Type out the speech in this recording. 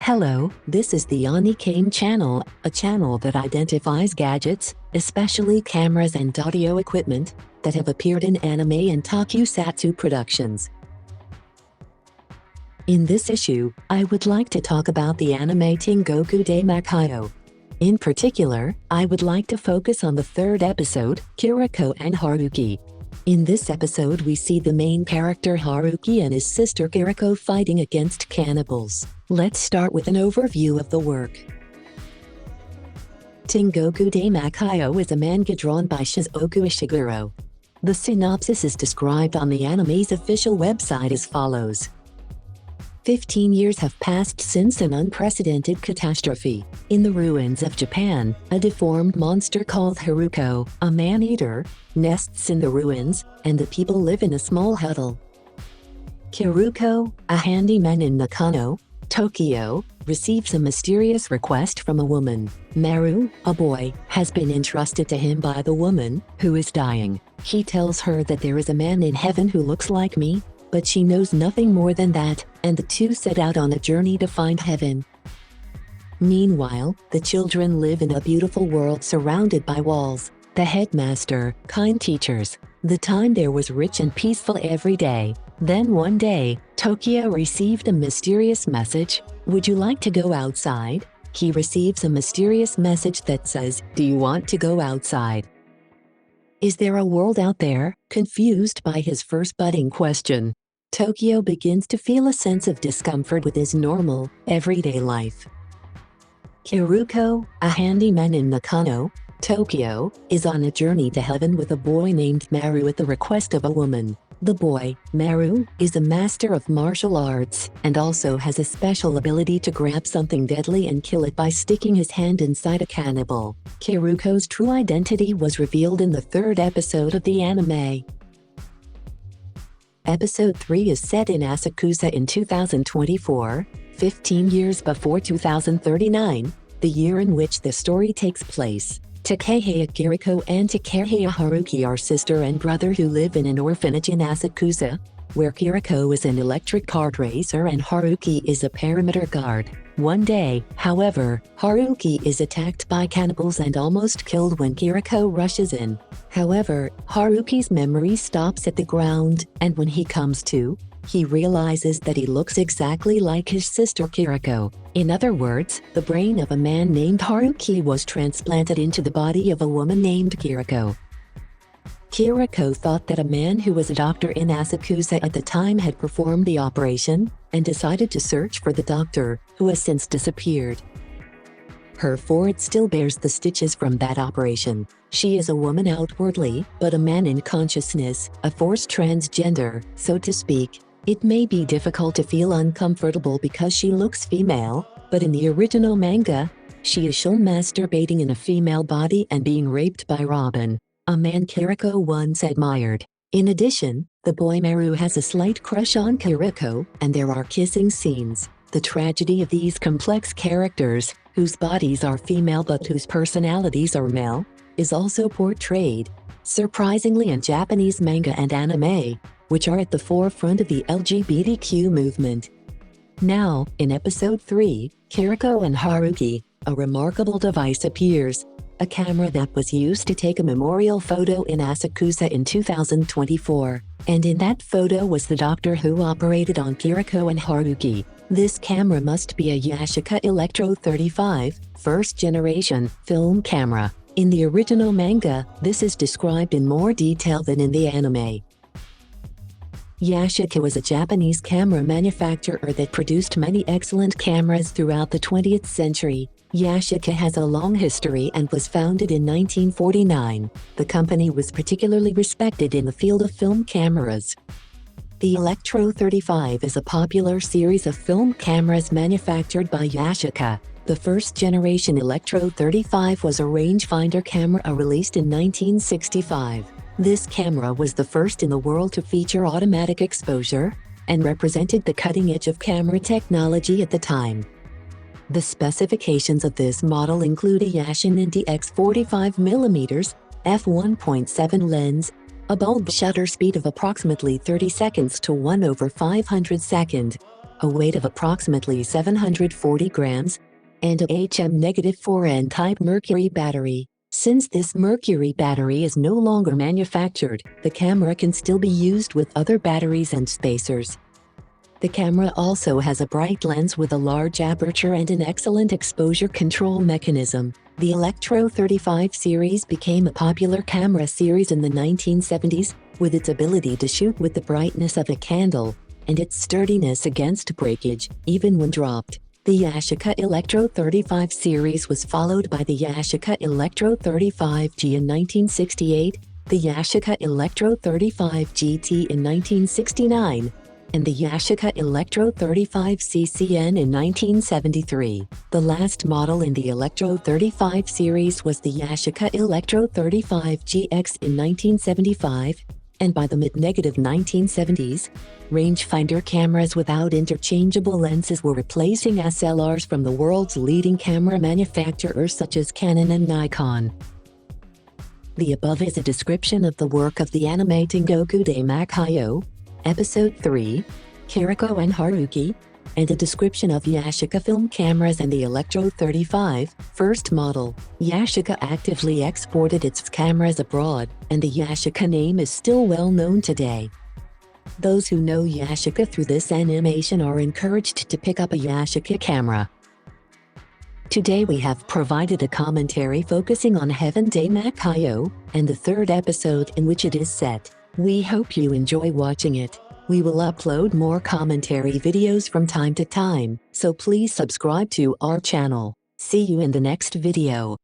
Hello, this is the Onikame channel, a channel that identifies gadgets, especially cameras and audio equipment, that have appeared in anime and tokusatsu productions. In this issue, I would like to talk about the anime Tengoku Daimakyo. In particular, I would like to focus on the third episode, Kiriko and Haruki. In this episode we see the main character Haruki and his sister Kiriko fighting against cannibals. Let's start with an overview of the work. Tengoku Daimakyo is a manga drawn by Shizuoka Ishiguro. The synopsis is described on the anime's official website as follows. 15 years have passed since an unprecedented catastrophe. In the ruins of Japan, a deformed monster called Haruko, a man-eater, nests in the ruins, and the people live in a small huddle. Kiruko, a handyman in Nakano, Tokyo, receives a mysterious request from a woman. Maru, a boy, has been entrusted to him by the woman, who is dying. He tells her that there is a man in heaven who looks like me, but she knows nothing more than that, and the two set out on a journey to find heaven. Meanwhile, the children live in a beautiful world surrounded by walls. The headmaster, kind teachers. The time there was rich and peaceful every day. Then one day, Tokyo received a mysterious message. Would you like to go outside? He receives a mysterious message that says, do you want to go outside? Is there a world out there? Confused by his first budding question, Tokyo begins to feel a sense of discomfort with his normal, everyday life. Kiruko, a handyman in Nakano, Tokyo, is on a journey to heaven with a boy named Maru at the request of a woman. The boy, Maru, is a master of martial arts and also has a special ability to grab something deadly and kill it by sticking his hand inside a cannibal. Kiruko's true identity was revealed in the third episode of the anime. Episode 3 is set in Asakusa in 2024, 15 years before 2039, the year in which the story takes place. Takehaya Kiriko and Takehaya Haruki are sister and brother who live in an orphanage in Asakusa, where Kiriko is an electric kart racer and Haruki is a perimeter guard. One day, however, Haruki is attacked by cannibals and almost killed when Kiriko rushes in. However, Haruki's memory stops at the ground, and when he comes to, he realizes that he looks exactly like his sister Kiriko. In other words, the brain of a man named Haruki was transplanted into the body of a woman named Kiriko. Kiriko thought that a man who was a doctor in Asakusa at the time had performed the operation, and decided to search for the doctor, who has since disappeared. Her forehead still bears the stitches from that operation. She is a woman outwardly, but a man in consciousness, a forced transgender, so to speak. It may be difficult to feel uncomfortable because she looks female, but in the original manga, she is shown masturbating in a female body and being raped by Robin, a man Kiriko once admired. In addition, the boy Maru has a slight crush on Kiriko, and there are kissing scenes. The tragedy of these complex characters, whose bodies are female but whose personalities are male, is also portrayed, surprisingly, in Japanese manga and anime, which are at the forefront of the LGBTQ movement. Now, in episode 3, Kiriko and Haruki, a remarkable device appears, a camera that was used to take a memorial photo in Asakusa in 2024. And in that photo was the doctor who operated on Kiriko and Haruki. This camera must be a Yashica Electro 35, first generation, film camera. In the original manga, this is described in more detail than in the anime. Yashica was a Japanese camera manufacturer that produced many excellent cameras throughout the 20th century. Yashica has a long history and was founded in 1949. The company was particularly respected in the field of film cameras. The Electro 35 is a popular series of film cameras manufactured by Yashica. The first generation Electro 35 was a rangefinder camera released in 1965. This camera was the first in the world to feature automatic exposure, and represented the cutting edge of camera technology at the time. The specifications of this model include a Yashin DX 45mm f1.7 lens, a bulb shutter speed of approximately 30 seconds to 1/500 second, a weight of approximately 740 grams, and a HM-4 N-type mercury battery. Since this mercury battery is no longer manufactured, the camera can still be used with other batteries and spacers. The camera also has a bright lens with a large aperture and an excellent exposure control mechanism. The Electro 35 series became a popular camera series in the 1970s, with its ability to shoot with the brightness of a candle, and its sturdiness against breakage, even when dropped. The Yashica Electro 35 series was followed by the Yashica Electro 35G in 1968, the Yashica Electro 35 GT in 1969, and the Yashica Electro 35 CCN in 1973. The last model in the Electro 35 series was the Yashica Electro 35 GX in 1975, and by the mid-1970s, rangefinder cameras without interchangeable lenses were replacing SLRs from the world's leading camera manufacturers such as Canon and Nikon. The above is a description of the work of the anime Tengoku Daimakyo, Episode 3, Kiriko and Haruki, and a description of Yashica film cameras and the Electro 35, first model. Yashica actively exported its cameras abroad, and the Yashica name is still well known today. Those who know Yashica through this animation are encouraged to pick up a Yashica camera. Today we have provided a commentary focusing on Heaven Daimakyo, and the third episode in which it is set. We hope you enjoy watching it. We will upload more commentary videos from time to time, so please subscribe to our channel. See you in the next video.